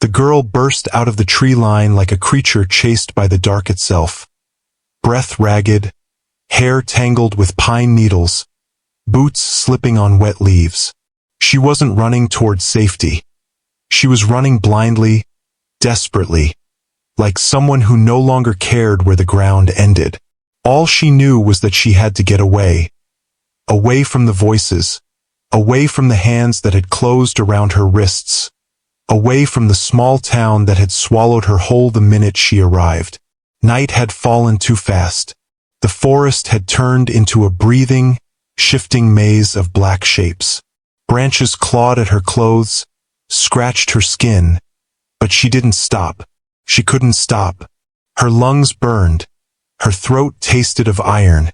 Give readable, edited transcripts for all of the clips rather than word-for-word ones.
The girl burst out of the tree line like a creature chased by the dark itself. Breath ragged, hair tangled with pine needles, boots slipping on wet leaves. She wasn't running towards safety. She was running blindly, desperately, like someone who no longer cared where the ground ended. All she knew was that she had to get away. Away from the voices, away from the hands that had closed around her wrists, away from the small town that had swallowed her whole the minute she arrived. Night had fallen too fast. The forest had turned into a breathing, shifting maze of black shapes. Branches clawed at her clothes, scratched her skin, but she didn't stop. She couldn't stop. Her lungs burned, her throat tasted of iron,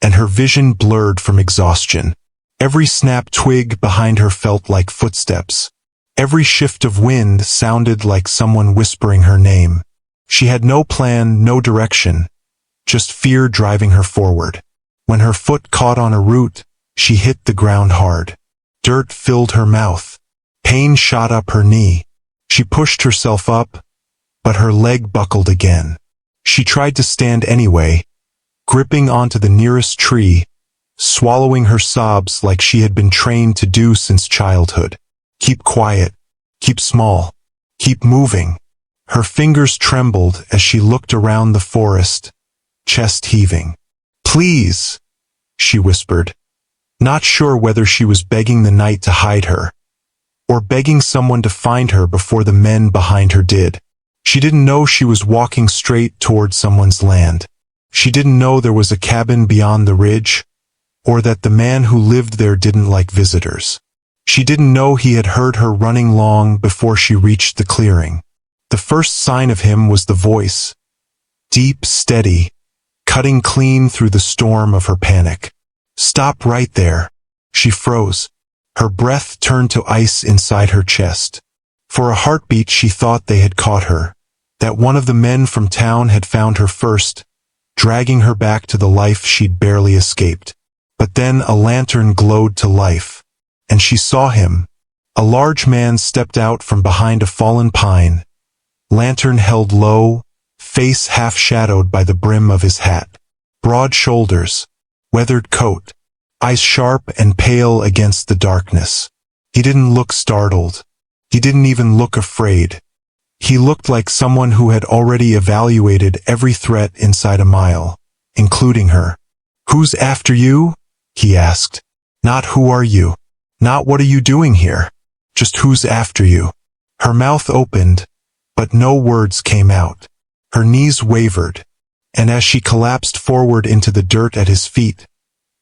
and her vision blurred from exhaustion. Every snap twig behind her felt like footsteps. Every shift of wind sounded like someone whispering her name. She had no plan, no direction, just fear driving her forward. When her foot caught on a root, she hit the ground hard. Dirt filled her mouth. Pain shot up her knee. She pushed herself up, but her leg buckled again. She tried to stand anyway, gripping onto the nearest tree, swallowing her sobs like she had been trained to do since childhood. Keep quiet, keep small, keep moving. Her fingers trembled as she looked around the forest, chest heaving. "Please," she whispered, not sure whether she was begging the night to hide her, or begging someone to find her before the men behind her did. She didn't know she was walking straight toward someone's land. She didn't know there was a cabin beyond the ridge, or that the man who lived there didn't like visitors. She didn't know he had heard her running long before she reached the clearing. The first sign of him was the voice, deep, steady, cutting clean through the storm of her panic. "Stop right there." She froze. Her breath turned to ice inside her chest. For a heartbeat she thought they had caught her, that one of the men from town had found her first, dragging her back to the life she'd barely escaped. But then a lantern glowed to life, and she saw him. A large man stepped out from behind a fallen pine, lantern held low, face half-shadowed by the brim of his hat. Broad shoulders, weathered coat, eyes sharp and pale against the darkness. He didn't look startled. He didn't even look afraid. He looked like someone who had already evaluated every threat inside a mile, including her. "Who's after you?" he asked. "Not who are you? Not what are you doing here? Just who's after you?" Her mouth opened, but no words came out. Her knees wavered, and as she collapsed forward into the dirt at his feet,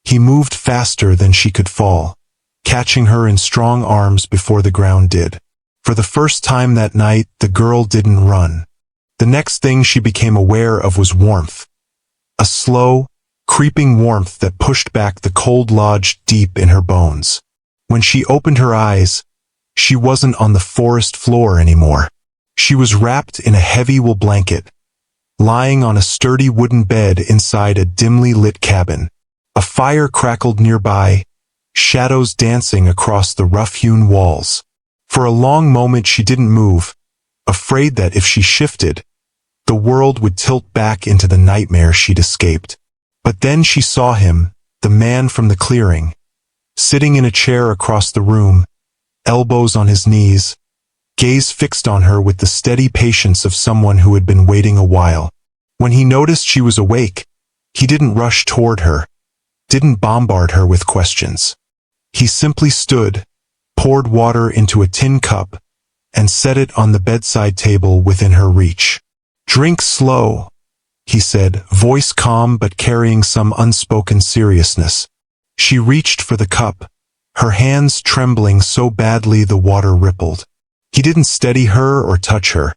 he moved faster than she could fall, catching her in strong arms before the ground did. For the first time that night, the girl didn't run. The next thing she became aware of was warmth. A slow, creeping warmth that pushed back the cold lodged deep in her bones. When she opened her eyes, she wasn't on the forest floor anymore. She was wrapped in a heavy wool blanket, lying on a sturdy wooden bed inside a dimly lit cabin. A fire crackled nearby, shadows dancing across the rough-hewn walls. For a long moment she didn't move, afraid that if she shifted, the world would tilt back into the nightmare she'd escaped. But then she saw him, the man from the clearing, sitting in a chair across the room, elbows on his knees, gaze fixed on her with the steady patience of someone who had been waiting a while. When he noticed she was awake, he didn't rush toward her, didn't bombard her with questions. He simply stood, poured water into a tin cup, and set it on the bedside table within her reach. "Drink slow," he said, voice calm but carrying some unspoken seriousness. She reached for the cup, her hands trembling so badly the water rippled. He didn't steady her or touch her.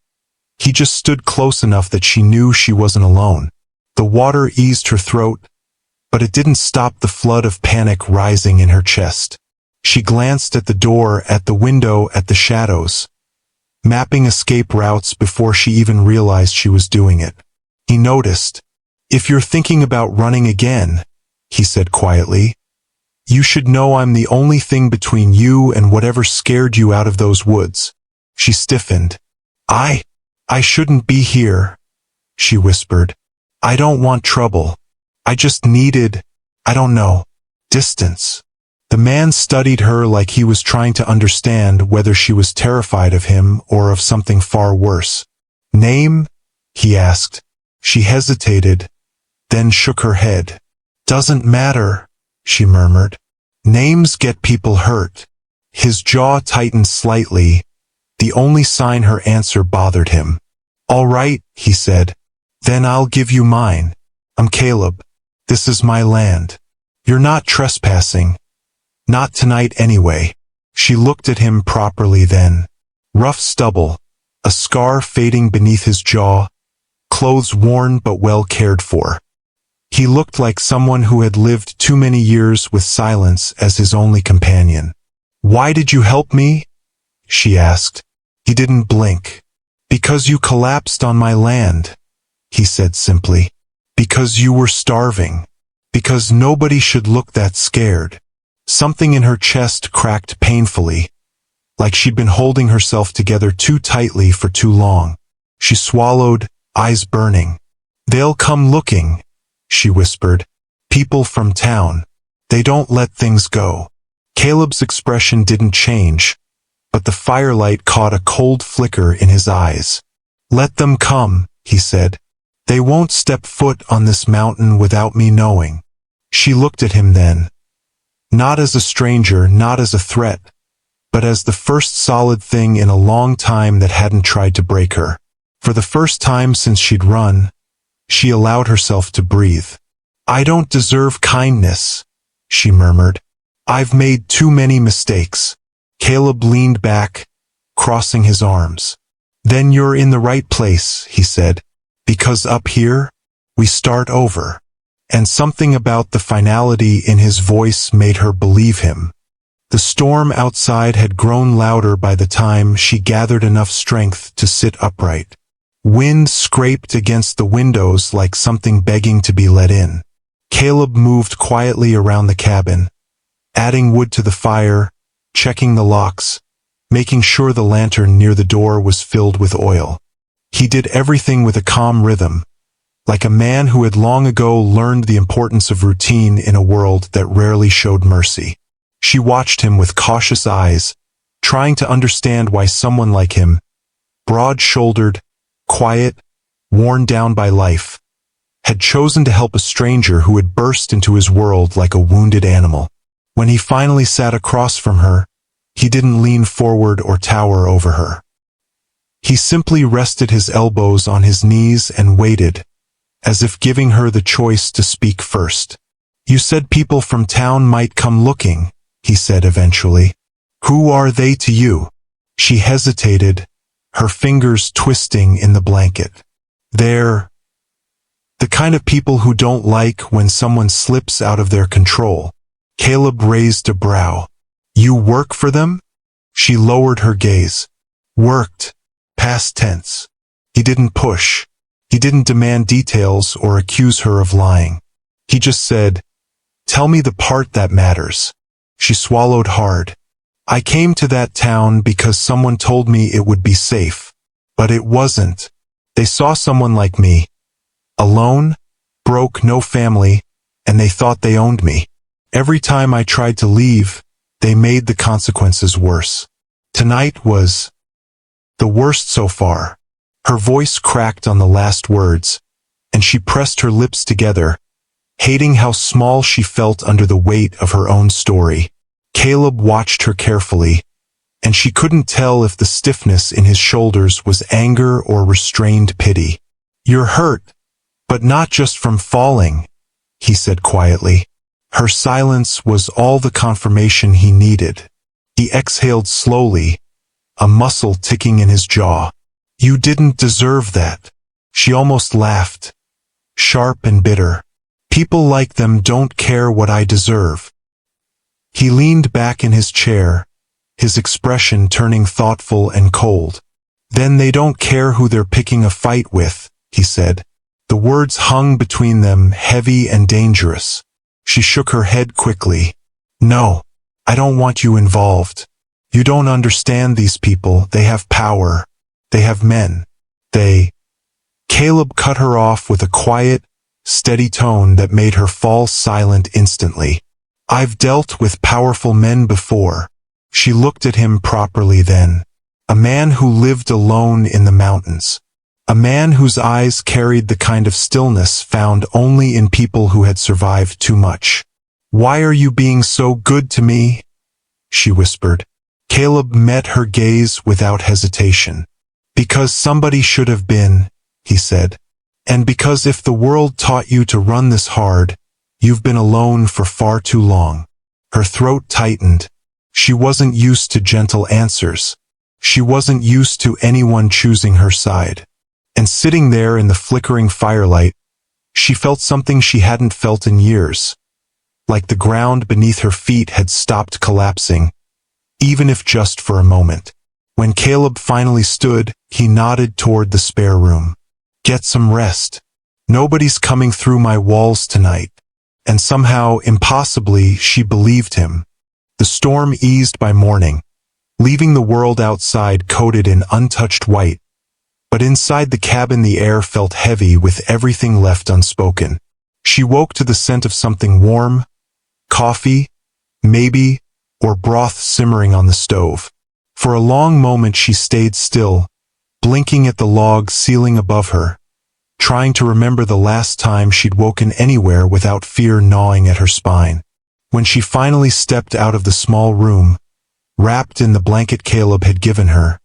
He just stood close enough that she knew she wasn't alone. The water eased her throat, but it didn't stop the flood of panic rising in her chest. She glanced at the door, at the window, at the shadows, mapping escape routes before she even realized she was doing it. He noticed. "If you're thinking about running again," he said quietly, "you should know I'm the only thing between you and whatever scared you out of those woods." She stiffened. I shouldn't be here, she whispered. I don't want trouble. I just needed, I don't know, distance. The man studied her like he was trying to understand whether she was terrified of him or of something far worse. Name? He asked. She hesitated, then shook her head. Doesn't matter, she murmured. Names get people hurt. His jaw tightened slightly, the only sign her answer bothered him. All right, he said. Then I'll give you mine. I'm Caleb. This is my land. You're not trespassing. Not tonight anyway. She looked at him properly then. Rough stubble, a scar fading beneath his jaw, clothes worn but well cared for. He looked like someone who had lived too many years with silence as his only companion. Why did you help me? She asked. He didn't blink. Because you collapsed on my land, he said simply. Because you were starving. Because nobody should look that scared. Something in her chest cracked painfully, like she'd been holding herself together too tightly for too long. She swallowed, eyes burning. They'll come looking, she whispered. People from town. They don't let things go. Caleb's expression didn't change, but the firelight caught a cold flicker in his eyes. Let them come, he said. They won't step foot on this mountain without me knowing. She looked at him then. Not as a stranger, not as a threat, but as the first solid thing in a long time that hadn't tried to break her. For the first time since she'd run, she allowed herself to breathe. I don't deserve kindness, she murmured. I've made too many mistakes. Caleb leaned back, crossing his arms. Then you're in the right place, he said, because up here, we start over. And something about the finality in his voice made her believe him. The storm outside had grown louder by the time she gathered enough strength to sit upright. Wind scraped against the windows like something begging to be let in. Caleb moved quietly around the cabin, adding wood to the fire, checking the locks, making sure the lantern near the door was filled with oil. He did everything with a calm rhythm, like a man who had long ago learned the importance of routine in a world that rarely showed mercy. She watched him with cautious eyes, trying to understand why someone like him, broad-shouldered, quiet, worn down by life, had chosen to help a stranger who had burst into his world like a wounded animal. When he finally sat across from her, he didn't lean forward or tower over her. He simply rested his elbows on his knees and waited, as if giving her the choice to speak first. You said people from town might come looking, he said eventually. Who are they to you? She hesitated, her fingers twisting in the blanket. They're the kind of people who don't like when someone slips out of their control. Caleb raised a brow. You work for them? She lowered her gaze. Worked. Past tense. He didn't push. He didn't demand details or accuse her of lying. He just said, Tell me the part that matters. She swallowed hard. I came to that town because someone told me it would be safe. But it wasn't. They saw someone like me. Alone, broke, no family, and they thought they owned me. Every time I tried to leave, they made the consequences worse. Tonight was the worst so far. Her voice cracked on the last words, and she pressed her lips together, hating how small she felt under the weight of her own story. Caleb watched her carefully, and she couldn't tell if the stiffness in his shoulders was anger or restrained pity. You're hurt, but not just from falling, he said quietly. Her silence was all the confirmation he needed. He exhaled slowly, a muscle ticking in his jaw. You didn't deserve that. She almost laughed, sharp and bitter. People like them don't care what I deserve. He leaned back in his chair, his expression turning thoughtful and cold. Then they don't care who they're picking a fight with, he said. The words hung between them, heavy and dangerous. She shook her head quickly. No, I don't want you involved. You don't understand these people, they have power. They have men. They... Caleb cut her off with a quiet, steady tone that made her fall silent instantly. I've dealt with powerful men before. She looked at him properly then. A man who lived alone in the mountains. A man whose eyes carried the kind of stillness found only in people who had survived too much. Why are you being so good to me? She whispered. Caleb met her gaze without hesitation. Because somebody should have been, he said. And because if the world taught you to run this hard, you've been alone for far too long. Her throat tightened. She wasn't used to gentle answers. She wasn't used to anyone choosing her side. And sitting there in the flickering firelight, she felt something she hadn't felt in years. Like the ground beneath her feet had stopped collapsing, even if just for a moment. When Caleb finally stood, he nodded toward the spare room. Get some rest. Nobody's coming through my walls tonight. And somehow, impossibly, she believed him. The storm eased by morning, leaving the world outside coated in untouched white. But inside the cabin the air felt heavy with everything left unspoken. She woke to the scent of something warm, coffee, maybe, or broth simmering on the stove. For a long moment she stayed still, blinking at the log ceiling above her, trying to remember the last time she'd woken anywhere without fear gnawing at her spine. When she finally stepped out of the small room, wrapped in the blanket Caleb had given her,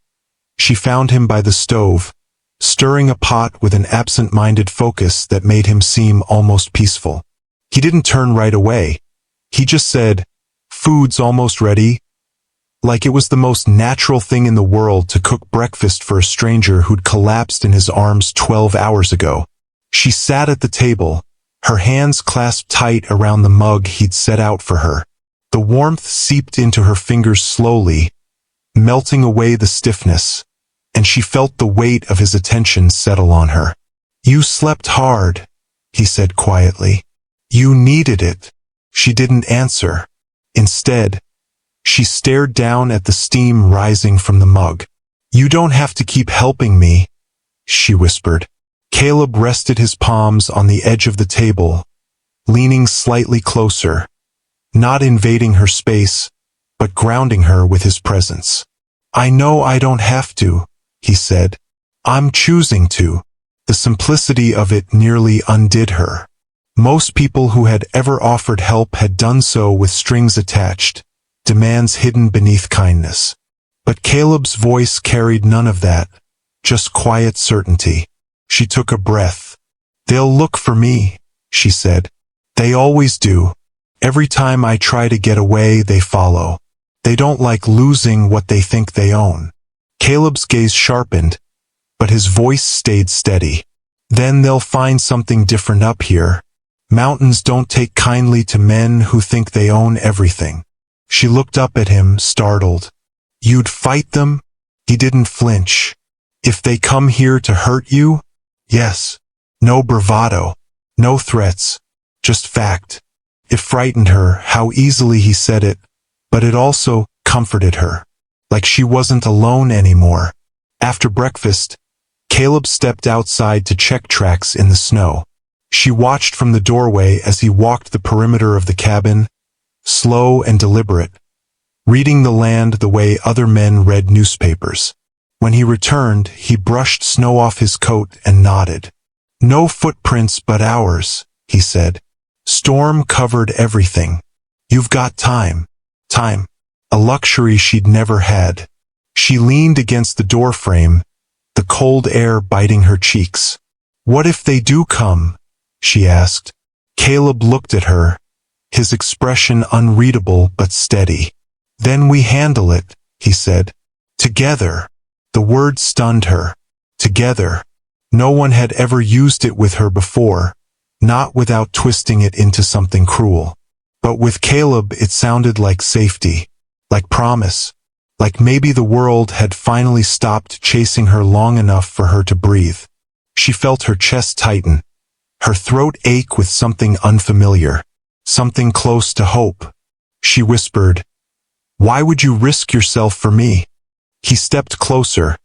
she found him by the stove, stirring a pot with an absent-minded focus that made him seem almost peaceful. He didn't turn right away. He just said, "Food's almost ready," like it was the most natural thing in the world to cook breakfast for a stranger who'd collapsed in his arms 12 hours ago. She sat at the table, her hands clasped tight around the mug he'd set out for her. The warmth seeped into her fingers slowly, melting away the stiffness, and she felt the weight of his attention settle on her. "You slept hard," he said quietly. "You needed it." She didn't answer. Instead, she stared down at the steam rising from the mug. "You don't have to keep helping me," she whispered. Caleb rested his palms on the edge of the table, leaning slightly closer, not invading her space, but grounding her with his presence. "I know I don't have to," he said. "I'm choosing to." The simplicity of it nearly undid her. Most people who had ever offered help had done so with strings attached, demands hidden beneath kindness. But Caleb's voice carried none of that, just quiet certainty. She took a breath. "They'll look for me," she said. "They always do. Every time I try to get away, they follow. They don't like losing what they think they own." Caleb's gaze sharpened, but his voice stayed steady. "Then they'll find something different up here. Mountains don't take kindly to men who think they own everything." She looked up at him, startled. "You'd fight them?" He didn't flinch. "If they come here to hurt you?" "Yes." No bravado, no threats, just fact. It frightened her how easily he said it, but it also comforted her. Like she wasn't alone anymore. After breakfast, Caleb stepped outside to check tracks in the snow. She watched from the doorway as he walked the perimeter of the cabin, slow and deliberate, reading the land the way other men read newspapers. When he returned, he brushed snow off his coat and nodded. "No footprints but ours," he said. "Storm covered everything. You've got time." Time. A luxury she'd never had. She leaned against the doorframe, the cold air biting her cheeks. "What if they do come?" she asked. Caleb looked at her, his expression unreadable but steady. "Then we handle it," he said. "Together." The word stunned her. Together. No one had ever used it with her before, not without twisting it into something cruel. But with Caleb it sounded like safety, like promise, like maybe the world had finally stopped chasing her long enough for her to breathe. She felt her chest tighten, her throat ache with something unfamiliar, something close to hope. She whispered, "Why would you risk yourself for me?" He stepped closer,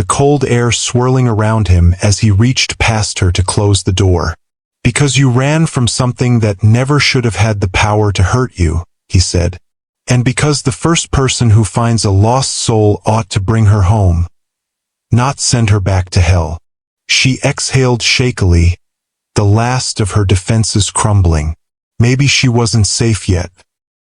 the cold air swirling around him as he reached past her to close the door. "Because you ran from something that never should have had the power to hurt you," he said. "And because the first person who finds a lost soul ought to bring her home, not send her back to hell." She exhaled shakily, the last of her defenses crumbling. Maybe she wasn't safe yet.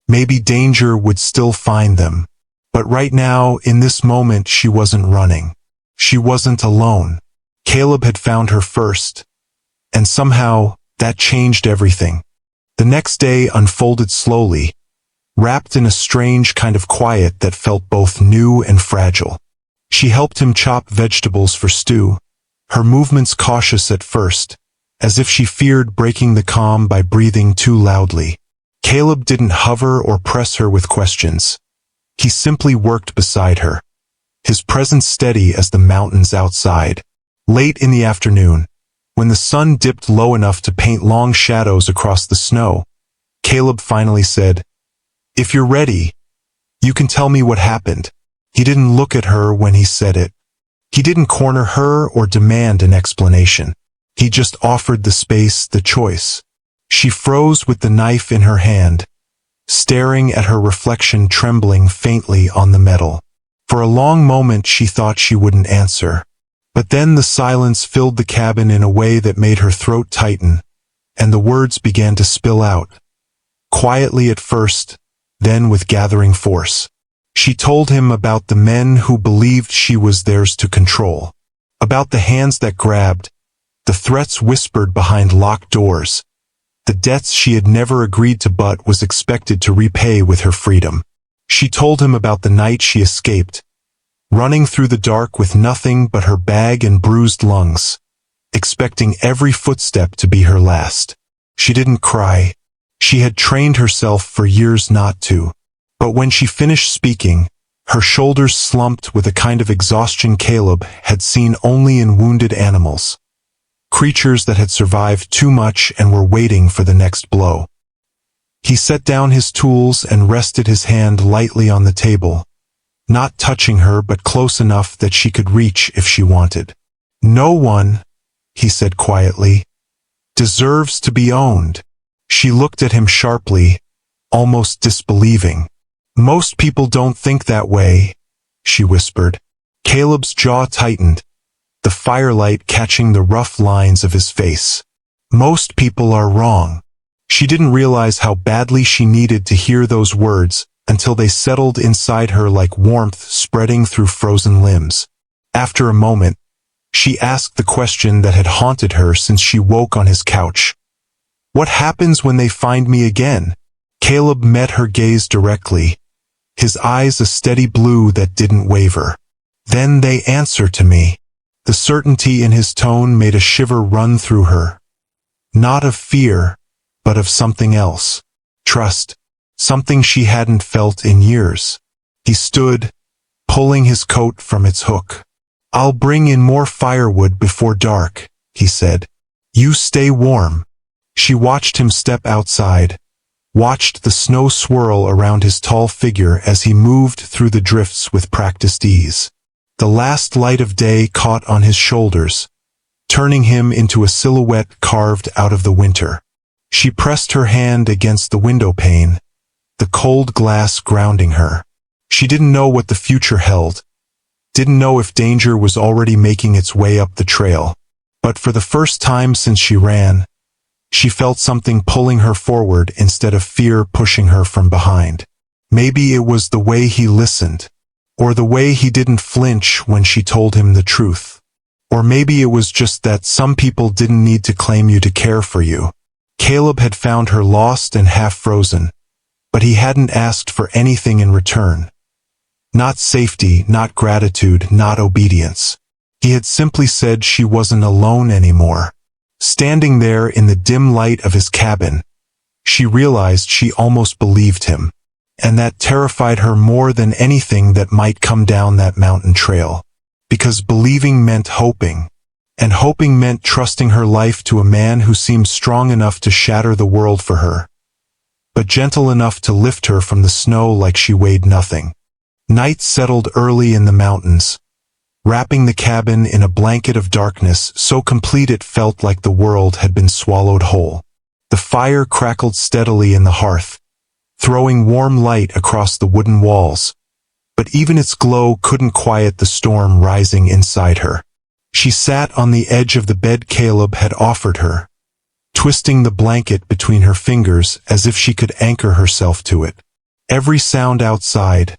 Maybe danger would still find them. But right now, in this moment, she wasn't running. She wasn't alone. Caleb had found her first. And somehow, that changed everything. The next day unfolded slowly, wrapped in a strange kind of quiet that felt both new and fragile. She helped him chop vegetables for stew, her movements cautious at first, as if she feared breaking the calm by breathing too loudly. Caleb didn't hover or press her with questions. He simply worked beside her, his presence steady as the mountains outside. Late in the afternoon, when the sun dipped low enough to paint long shadows across the snow, Caleb finally said, "If you're ready, you can tell me what happened." He didn't look at her when he said it. He didn't corner her or demand an explanation. He just offered the space, the choice. She froze with the knife in her hand, staring at her reflection trembling faintly on the metal. For a long moment she thought she wouldn't answer. But then the silence filled the cabin in a way that made her throat tighten, and the words began to spill out. Quietly at first, then with gathering force. She told him about the men who believed she was theirs to control, about the hands that grabbed, the threats whispered behind locked doors, the debts she had never agreed to but was expected to repay with her freedom. She told him about the night she escaped, running through the dark with nothing but her bag and bruised lungs, expecting every footstep to be her last. She didn't cry. She had trained herself for years not to. But when she finished speaking, her shoulders slumped with a kind of exhaustion Caleb had seen only in wounded animals. Creatures that had survived too much and were waiting for the next blow. He set down his tools and rested his hand lightly on the table, not touching her but close enough that she could reach if she wanted. "No one," he said quietly, "deserves to be owned." She looked at him sharply, almost disbelieving. "Most people don't think that way," she whispered. Caleb's jaw tightened, the firelight catching the rough lines of his face. "Most people are wrong." She didn't realize how badly she needed to hear those words until they settled inside her like warmth spreading through frozen limbs. After a moment, she asked the question that had haunted her since she woke on his couch. "What happens when they find me again?" Caleb met her gaze directly, his eyes a steady blue that didn't waver. "Then they answer to me." The certainty in his tone made a shiver run through her. Not of fear, but of something else. Trust. Something she hadn't felt in years. He stood, pulling his coat from its hook. "I'll bring in more firewood before dark," he said. "You stay warm." She watched him step outside, watched the snow swirl around his tall figure as he moved through the drifts with practiced ease. The last light of day caught on his shoulders, turning him into a silhouette carved out of the winter. She pressed her hand against the window pane, the cold glass grounding her. She didn't know what the future held, didn't know if danger was already making its way up the trail. But for the first time since she ran, she felt something pulling her forward instead of fear pushing her from behind. Maybe it was the way he listened, or the way he didn't flinch when she told him the truth. Or maybe it was just that some people didn't need to claim you to care for you. Caleb had found her lost and half-frozen, but he hadn't asked for anything in return. Not safety, not gratitude, not obedience. He had simply said she wasn't alone anymore. Standing there in the dim light of his cabin, she realized she almost believed him, and that terrified her more than anything that might come down that mountain trail. Because believing meant hoping, and hoping meant trusting her life to a man who seemed strong enough to shatter the world for her, but gentle enough to lift her from the snow like she weighed nothing. Night settled early in the mountains, wrapping the cabin in a blanket of darkness so complete it felt like the world had been swallowed whole. The fire crackled steadily in the hearth, throwing warm light across the wooden walls, but even its glow couldn't quiet the storm rising inside her. She sat on the edge of the bed Caleb had offered her, twisting the blanket between her fingers as if she could anchor herself to it. Every sound outside,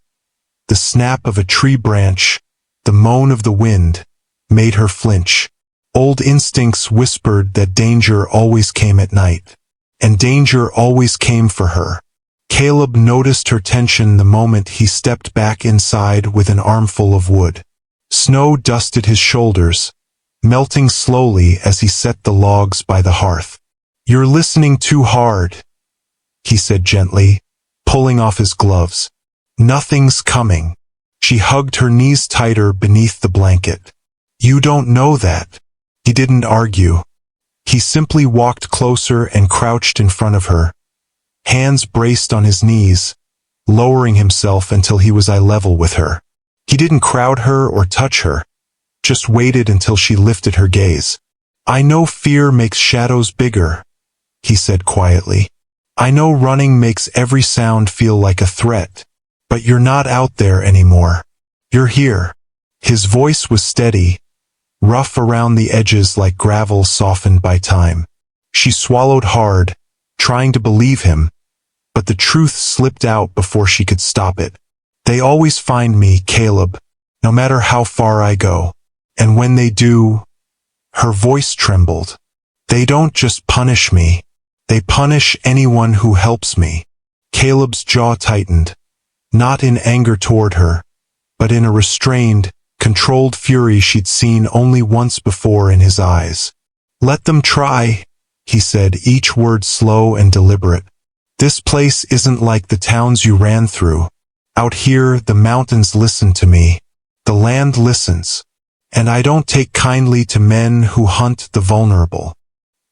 the snap of a tree branch, the moan of the wind, made her flinch. Old instincts whispered that danger always came at night, and danger always came for her. Caleb noticed her tension the moment he stepped back inside with an armful of wood. Snow dusted his shoulders, melting slowly as he set the logs by the hearth. "You're listening too hard," he said gently, pulling off his gloves. "Nothing's coming." She hugged her knees tighter beneath the blanket. "You don't know that." He didn't argue. He simply walked closer and crouched in front of her, hands braced on his knees, lowering himself until he was eye level with her. He didn't crowd her or touch her, just waited until she lifted her gaze. "I know fear makes shadows bigger," he said quietly. "I know running makes every sound feel like a threat, but you're not out there anymore. You're here." His voice was steady, rough around the edges like gravel softened by time. She swallowed hard, trying to believe him, but the truth slipped out before she could stop it. "They always find me, Caleb, no matter how far I go. And when they do," her voice trembled, "they don't just punish me. They punish anyone who helps me." Caleb's jaw tightened, not in anger toward her, but in a restrained, controlled fury she'd seen only once before in his eyes. "Let them try," he said, each word slow and deliberate. "This place isn't like the towns you ran through. Out here, the mountains listen to me. The land listens. And I don't take kindly to men who hunt the vulnerable."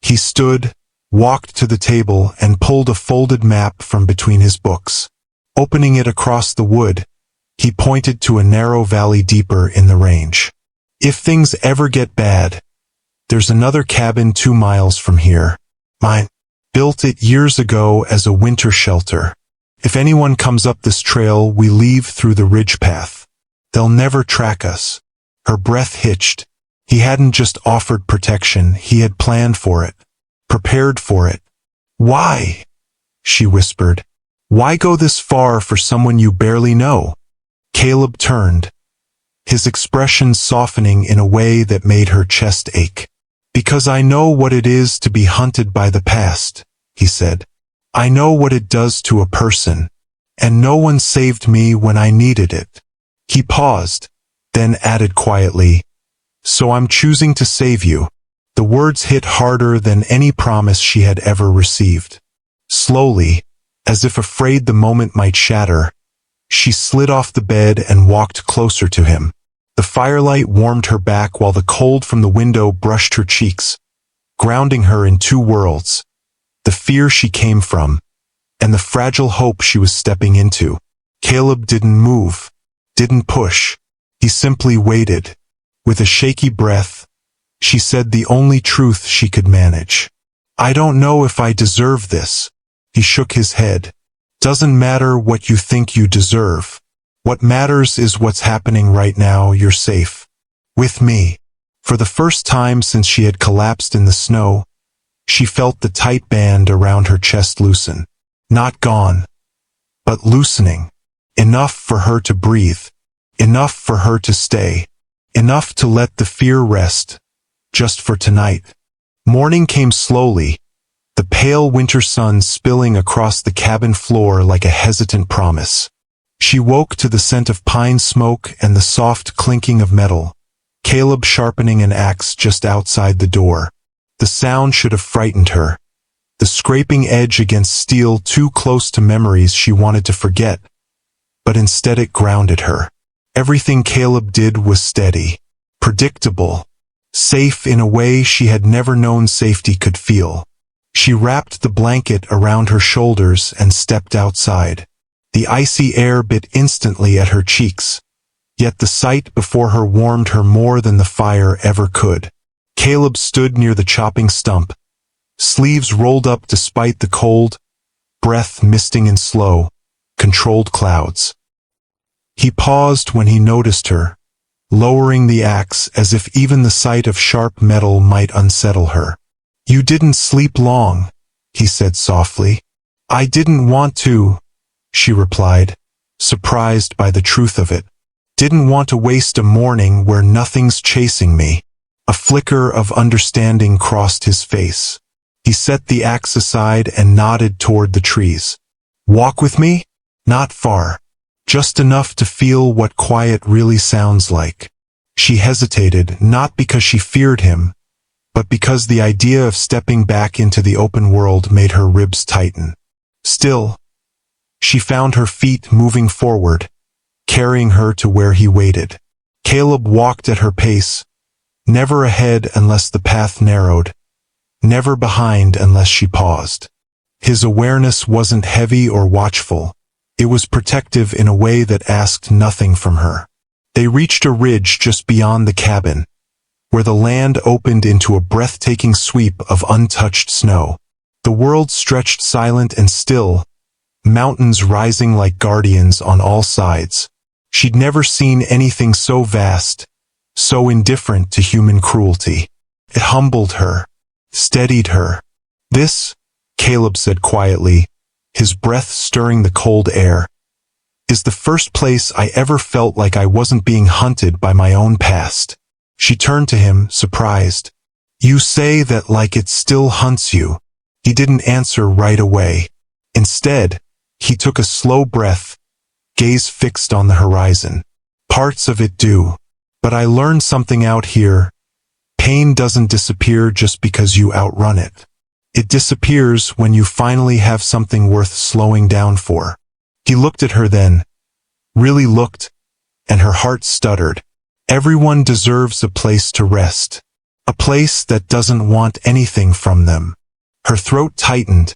He stood, walked to the table, and pulled a folded map from between his books. Opening it across the wood, he pointed to a narrow valley deeper in the range. "If things ever get bad, there's another cabin 2 miles from here. Mine. Built it years ago as a winter shelter. If anyone comes up this trail, we leave through the ridge path. They'll never track us." Her breath hitched. He hadn't just offered protection, he had planned for it, prepared for it. "Why?" she whispered. "Why go this far for someone you barely know?" Caleb turned, his expression softening in a way that made her chest ache. "Because I know what it is to be hunted by the past," he said. "I know what it does to a person, and no one saved me when I needed it." He paused, then added quietly, "So I'm choosing to save you." The words hit harder than any promise she had ever received. Slowly, as if afraid the moment might shatter, she slid off the bed and walked closer to him. The firelight warmed her back while the cold from the window brushed her cheeks, grounding her in 2 worlds: the fear she came from, and the fragile hope she was stepping into. Caleb didn't move, didn't push. He simply waited. With a shaky breath, she said the only truth she could manage. "I don't know if I deserve this." He shook his head. "Doesn't matter what you think you deserve. What matters is what's happening right now. You're safe. With me." For the first time since she had collapsed in the snow, she felt the tight band around her chest loosen. Not gone, but loosening. Enough for her to breathe. Enough for her to stay. Enough to let the fear rest, just for tonight. Morning came slowly, the pale winter sun spilling across the cabin floor like a hesitant promise. She woke to the scent of pine smoke and the soft clinking of metal, Caleb sharpening an axe just outside the door. The sound should have frightened her, the scraping edge against steel too close to memories she wanted to forget, but instead it grounded her. Everything Caleb did was steady, predictable, safe in a way she had never known safety could feel. She wrapped the blanket around her shoulders and stepped outside. The icy air bit instantly at her cheeks, Yet the sight before her warmed her more than the fire ever could. Caleb stood near the chopping stump, sleeves rolled up despite the cold, breath misting in slow, controlled clouds. He paused when he noticed her, lowering the axe as if even the sight of sharp metal might unsettle her. "You didn't sleep long," he said softly. "I didn't want to," she replied, surprised by the truth of it. "Didn't want to waste a morning where nothing's chasing me." A flicker of understanding crossed his face. He set the axe aside and nodded toward the trees. "Walk with me? Not far. Just enough to feel what quiet really sounds like." She hesitated, not because she feared him, but because the idea of stepping back into the open world made her ribs tighten. Still, she found her feet moving forward, carrying her to where he waited. Caleb walked at her pace, never ahead unless the path narrowed, never behind unless she paused. His awareness wasn't heavy or watchful. It was protective in a way that asked nothing from her. They reached a ridge just beyond the cabin, where the land opened into a breathtaking sweep of untouched snow. The world stretched silent and still, mountains rising like guardians on all sides. She'd never seen anything so vast, so indifferent to human cruelty. It humbled her, steadied her. "This," Caleb said quietly, his breath stirring the cold air, "is the first place I ever felt like I wasn't being hunted by my own past." She turned to him, surprised. "You say that like it still hunts you." He didn't answer right away. Instead, he took a slow breath, gaze fixed on the horizon. "Parts of it do. But I learned something out here. Pain doesn't disappear just because you outrun it. It disappears when you finally have something worth slowing down for." He looked at her then, really looked, and her heart stuttered. Everyone deserves a place to rest, a place that doesn't want anything from them. Her throat tightened,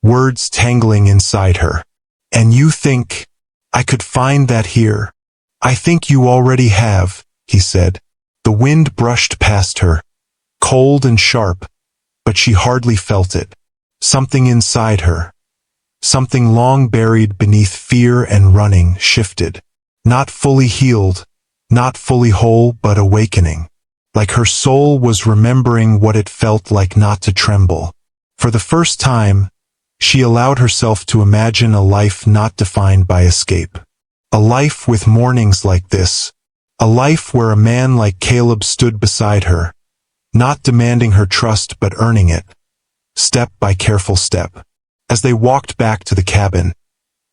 words tangling inside her. "And you think I could find that here?" "I think you already have," he said. The wind brushed past her, cold and sharp, but she hardly felt it. Something inside her, something long buried beneath fear and running, shifted. Not fully healed, not fully whole, but awakening. Like her soul was remembering what it felt like not to tremble. For the first time, she allowed herself to imagine a life not defined by escape. A life with mornings like this. A life where a man like Caleb stood beside her, not demanding her trust but earning it, step by careful step. As they walked back to the cabin,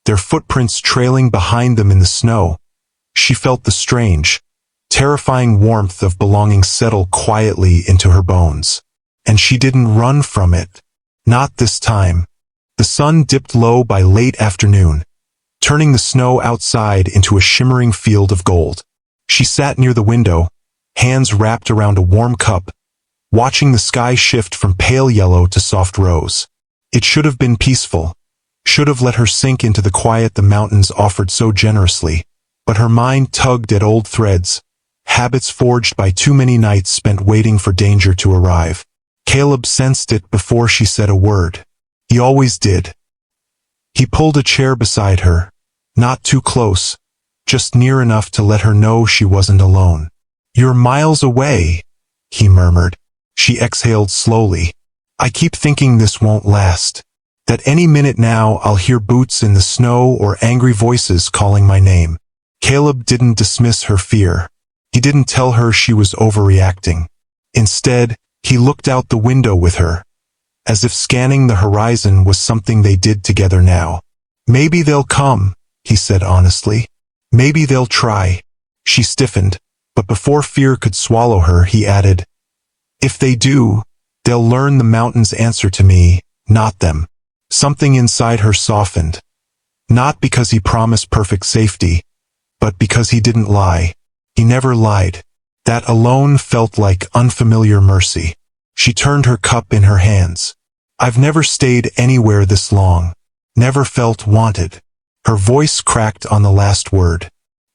their footprints trailing behind them in the snow, she felt the strange, terrifying warmth of belonging settle quietly into her bones. And she didn't run from it. Not this time. The sun dipped low by late afternoon, turning the snow outside into a shimmering field of gold. She sat near the window, hands wrapped around a warm cup, watching the sky shift from pale yellow to soft rose. It should have been peaceful, should have let her sink into the quiet the mountains offered so generously, but her mind tugged at old threads, habits forged by too many nights spent waiting for danger to arrive. Caleb sensed it before she said a word. He always did. He pulled a chair beside her, not too close, just near enough to let her know she wasn't alone. "You're miles away," he murmured. She exhaled slowly. "I keep thinking this won't last. That any minute now I'll hear boots in the snow or angry voices calling my name." Caleb didn't dismiss her fear. He didn't tell her she was overreacting. Instead, he looked out the window with her, as if scanning the horizon was something they did together now. "Maybe they'll come," he said honestly. "Maybe they'll try." She stiffened, but before fear could swallow her, he added, "If they do, they'll learn the mountains answer to me, not them." Something inside her softened, not because he promised perfect safety, but because he didn't lie. He never lied. That alone felt like unfamiliar mercy. She turned her cup in her hands. "I've never stayed anywhere this long, never felt wanted." Her voice cracked on the last word.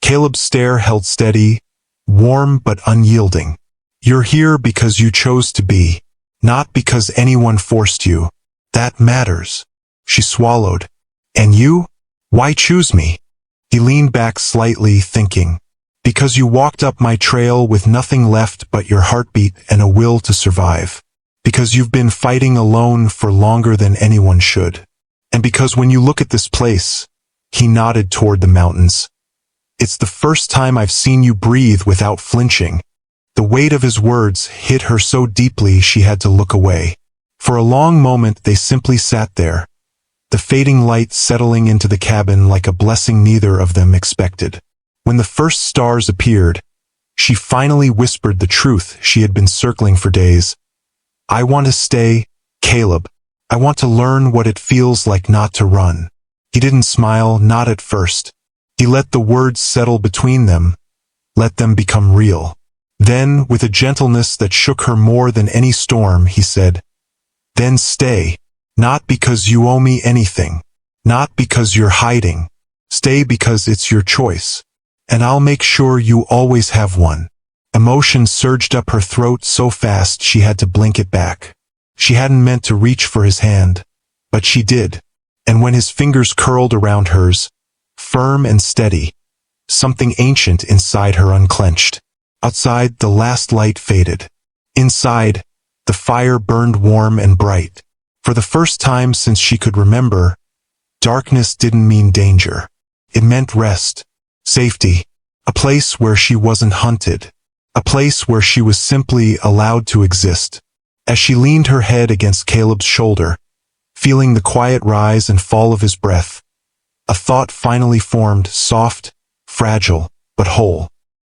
Caleb's stare held steady, warm but unyielding. You're here because you chose to be, not because anyone forced you. That matters. She swallowed. And you? Why choose me? He leaned back slightly, thinking. Because you walked up my trail with nothing left but your heartbeat and a will to survive. Because you've been fighting alone for longer than anyone should. And because when you look at this place, he nodded toward the mountains. It's the first time I've seen you breathe without flinching. The weight of his words hit her so deeply she had to look away. For a long moment they simply sat there, the fading light settling into the cabin like a blessing neither of them expected. When the first stars appeared, she finally whispered the truth she had been circling for days. I want to stay, Caleb. I want to learn what it feels like not to run. He didn't smile, not at first. He let the words settle between them, let them become real. Then, with a gentleness that shook her more than any storm, he said, Then stay. Not because you owe me anything. Not because you're hiding. Stay because it's your choice. And I'll make sure you always have one. Emotion surged up her throat so fast she had to blink it back. She hadn't meant to reach for his hand, but she did. And when his fingers curled around hers, firm and steady, something ancient inside her unclenched. Outside, the last light faded. Inside, the fire burned warm and bright. For the first time since she could remember, darkness didn't mean danger. It meant rest, safety, a place where she wasn't hunted, a place where she was simply allowed to exist. As she leaned her head against Caleb's shoulder, feeling the quiet rise and fall of his breath, a thought finally formed, soft, fragile, but whole.